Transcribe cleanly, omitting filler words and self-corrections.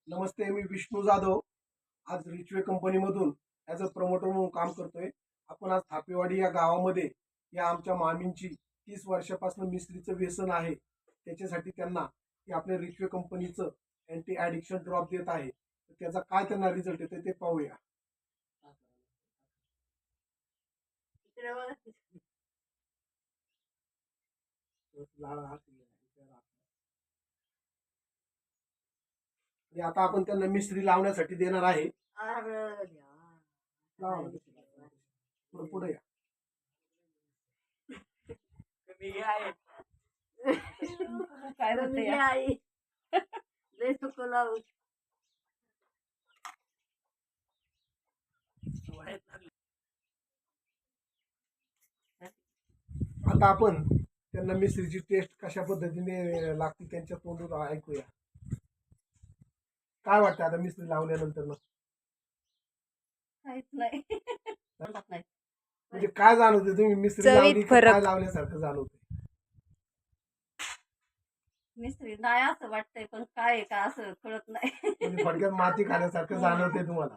नमस्ते, मी विष्णू जाधव. आज रिचवे कंपनीमधून as a promoter म्हणून काम करतोय. आपण आज थापेवाडी या गावामध्ये या आमच्या मामींची 30 वर्षापासून मिस्त्रीचं व्यसन आहे. त्याच्यासाठी त्यांना की आपल्या रिचवे कंपनीचं अँटी ॲडिक्शन ड्रॉप देत आहे. तर त्याचा काय त्यांना रिझल्ट येतो ते पाहूया. आणि आता आपण त्यांना मिस्त्री लावण्यासाठी देणार आहे. लावा ना. पुढे या. काय होते आई लय चुकला. आता आपण त्यांना मिस्त्रीची टेस्ट कशा पद्धतीने लागते त्यांच्या तोंडून ऐकूया. काय वाटतं आता मिस्त्री लावल्यानंतर ना काहीच नाही. म्हणजे काय जाणवते तुम्ही मिस्त्री चवीत लावली की फरक. काय लावल्यासारखं जाणवते? मिस्त्री नाही असं वाटतंय पण काय आहे का असं कळत नाही. म्हणजे थोडक्यात माती खाल्यासारखं जाणवते तुम्हाला.